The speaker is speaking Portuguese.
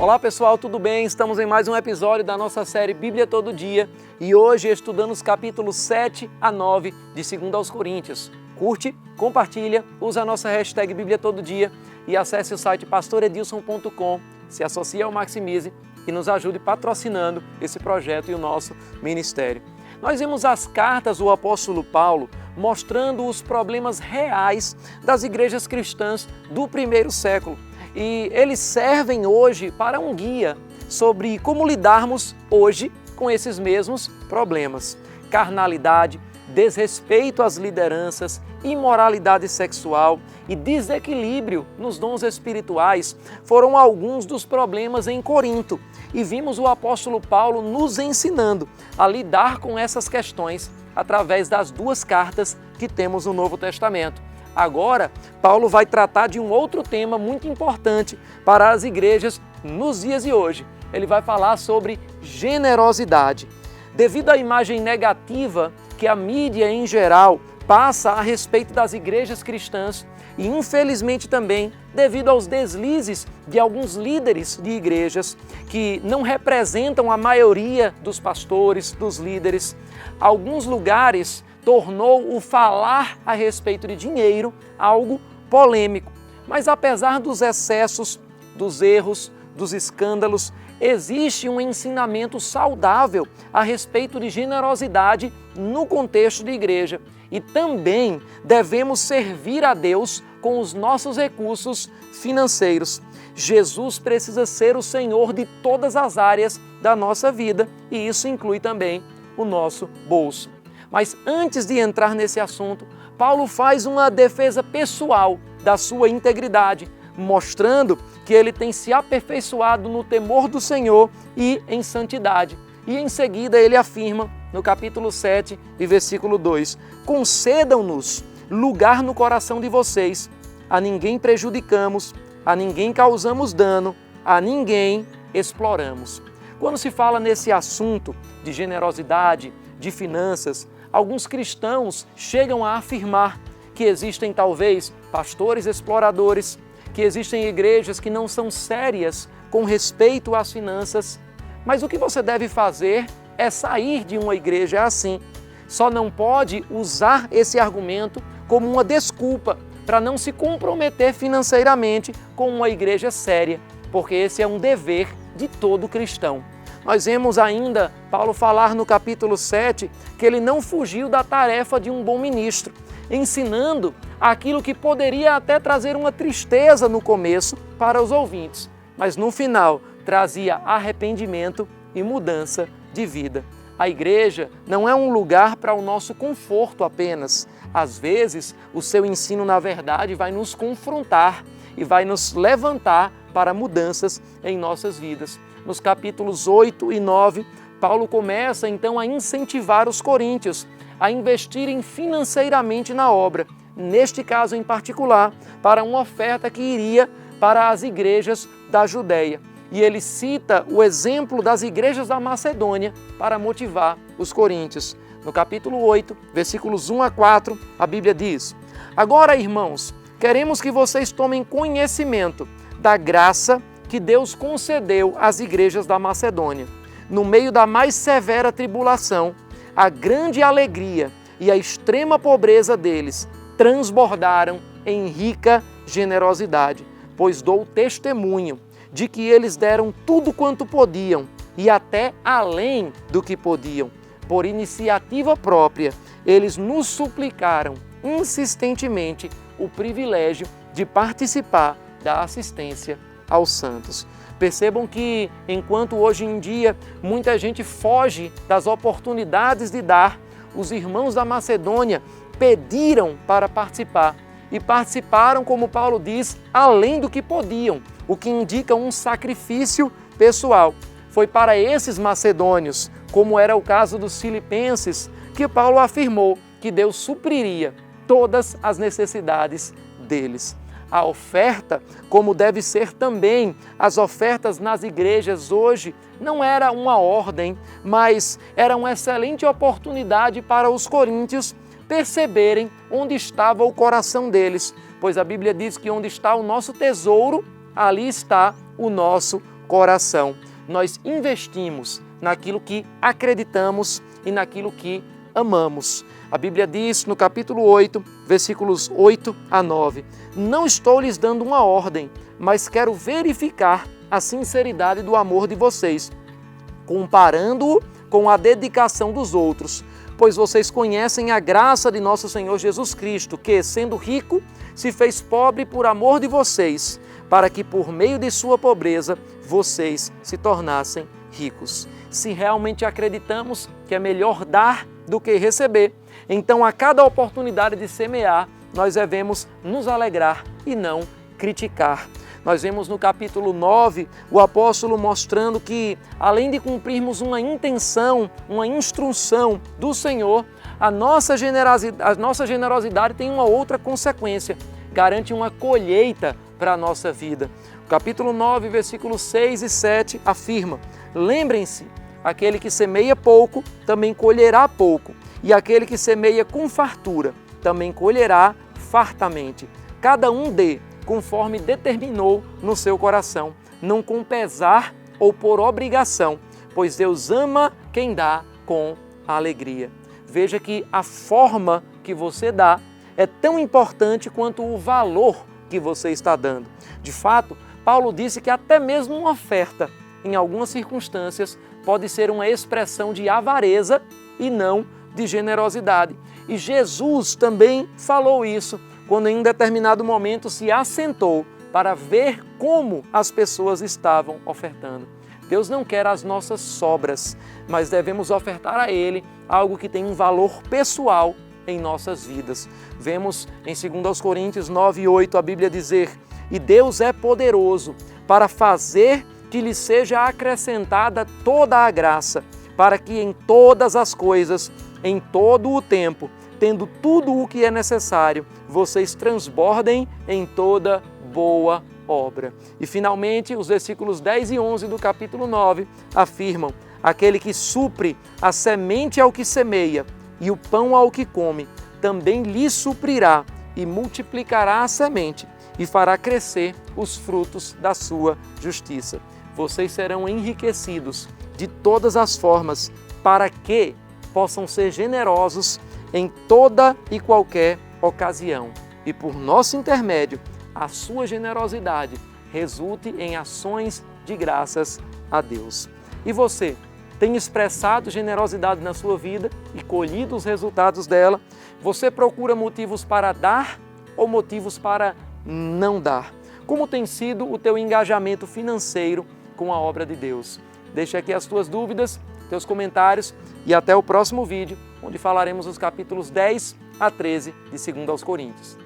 Olá pessoal, tudo bem? Estamos em mais um episódio da nossa série Bíblia Todo Dia e hoje estudando os capítulos 7 a 9 de 2 aos Coríntios. Curte, compartilha, usa a nossa hashtag Bíblia Todo Dia e acesse o site pastoredilson.com, se associe ao Maximize e nos ajude patrocinando esse projeto e o nosso ministério. Nós vimos as cartas do apóstolo Paulo mostrando os problemas reais das igrejas cristãs do primeiro século. E eles servem hoje para um guia sobre como lidarmos hoje com esses mesmos problemas. Carnalidade, desrespeito às lideranças, imoralidade sexual e desequilíbrio nos dons espirituais foram alguns dos problemas em Corinto. E vimos o apóstolo Paulo nos ensinando a lidar com essas questões através das duas cartas que temos no Novo Testamento. Agora, Paulo vai tratar de um outro tema muito importante para as igrejas nos dias de hoje. Ele vai falar sobre generosidade. Devido à imagem negativa que a mídia em geral passa a respeito das igrejas cristãs e, infelizmente, também devido aos deslizes de alguns líderes de igrejas que não representam a maioria dos pastores, dos líderes, alguns lugares tornou o falar a respeito de dinheiro algo polêmico. Mas apesar dos excessos, dos erros, dos escândalos, existe um ensinamento saudável a respeito de generosidade no contexto de igreja. E também devemos servir a Deus com os nossos recursos financeiros. Jesus precisa ser o Senhor de todas as áreas da nossa vida e isso inclui também o nosso bolso. Mas antes de entrar nesse assunto, Paulo faz uma defesa pessoal da sua integridade, mostrando que ele tem se aperfeiçoado no temor do Senhor e em santidade. E em seguida ele afirma, no capítulo 7 e versículo 2, concedam-nos lugar no coração de vocês, a ninguém prejudicamos, a ninguém causamos dano, a ninguém exploramos. Quando se fala nesse assunto de generosidade, de finanças, alguns cristãos chegam a afirmar que existem talvez pastores exploradores, que existem igrejas que não são sérias com respeito às finanças. Mas o que você deve fazer é sair de uma igreja assim. Só não pode usar esse argumento como uma desculpa para não se comprometer financeiramente com uma igreja séria, porque esse é um dever de todo cristão. Nós vemos ainda Paulo falar no capítulo 7 que ele não fugiu da tarefa de um bom ministro, ensinando aquilo que poderia até trazer uma tristeza no começo para os ouvintes, mas no final trazia arrependimento e mudança de vida. A igreja não é um lugar para o nosso conforto apenas. Às vezes, o seu ensino, na verdade, vai nos confrontar e vai nos levantar para mudanças em nossas vidas. Nos capítulos 8 e 9, Paulo começa então a incentivar os coríntios a investirem financeiramente na obra, neste caso em particular, para uma oferta que iria para as igrejas da Judéia. E ele cita o exemplo das igrejas da Macedônia para motivar os coríntios. No capítulo 8, versículos 1 a 4, a Bíblia diz: agora, irmãos, queremos que vocês tomem conhecimento da graça que Deus concedeu às igrejas da Macedônia. No meio da mais severa tribulação, a grande alegria e a extrema pobreza deles transbordaram em rica generosidade, pois dou testemunho de que eles deram tudo quanto podiam e até além do que podiam. Por iniciativa própria, eles nos suplicaram insistentemente o privilégio de participar da assistência aos santos. Percebam que, enquanto hoje em dia muita gente foge das oportunidades de dar, os irmãos da Macedônia pediram para participar e participaram, como Paulo diz, além do que podiam, o que indica um sacrifício pessoal. Foi para esses macedônios, como era o caso dos filipenses, que Paulo afirmou que Deus supriria todas as necessidades deles. A oferta, como deve ser também as ofertas nas igrejas hoje, não era uma ordem, mas era uma excelente oportunidade para os coríntios perceberem onde estava o coração deles, pois a Bíblia diz que onde está o nosso tesouro, ali está o nosso coração. Nós investimos naquilo que acreditamos e naquilo que amamos. A Bíblia diz no capítulo 8, versículos 8 a 9, não estou lhes dando uma ordem, mas quero verificar a sinceridade do amor de vocês, comparando-o com a dedicação dos outros, pois vocês conhecem a graça de nosso Senhor Jesus Cristo, que, sendo rico, se fez pobre por amor de vocês, para que por meio de sua pobreza vocês se tornassem ricos. Se realmente acreditamos que é melhor dar do que receber, então a cada oportunidade de semear, nós devemos nos alegrar e não criticar. Nós vemos no capítulo 9 o apóstolo mostrando que, além de cumprirmos uma intenção, uma instrução do Senhor, a nossa generosidade tem uma outra consequência, garante uma colheita para a nossa vida. O capítulo 9, versículos 6 e 7 afirma: lembrem-se, aquele que semeia pouco também colherá pouco, e aquele que semeia com fartura também colherá fartamente. Cada um dê conforme determinou no seu coração, não com pesar ou por obrigação, pois Deus ama quem dá com alegria. Veja que a forma que você dá é tão importante quanto o valor que você está dando. De fato, Paulo disse que até mesmo uma oferta, em algumas circunstâncias, pode ser uma expressão de avareza e não de generosidade. E Jesus também falou isso quando em um determinado momento se assentou para ver como as pessoas estavam ofertando. Deus não quer as nossas sobras, mas devemos ofertar a Ele algo que tem um valor pessoal em nossas vidas. Vemos em 2 Coríntios 9:8 a Bíblia dizer: e Deus é poderoso para fazer que lhe seja acrescentada toda a graça, para que em todas as coisas, em todo o tempo, tendo tudo o que é necessário, vocês transbordem em toda boa obra. E finalmente, os versículos 10 e 11 do capítulo 9 afirmam: aquele que supre a semente ao que semeia e o pão ao que come, também lhe suprirá e multiplicará a semente e fará crescer os frutos da sua justiça. Vocês serão enriquecidos de todas as formas para que possam ser generosos em toda e qualquer ocasião. E por nosso intermédio, a sua generosidade resulte em ações de graças a Deus. E você, tem expressado generosidade na sua vida e colhido os resultados dela? Você procura motivos para dar ou motivos para não dar? Como tem sido o teu engajamento financeiro com a obra de Deus? Deixa aqui as tuas dúvidas, teus comentários e até o próximo vídeo, onde falaremos os capítulos 10 a 13 de 2 aos Coríntios.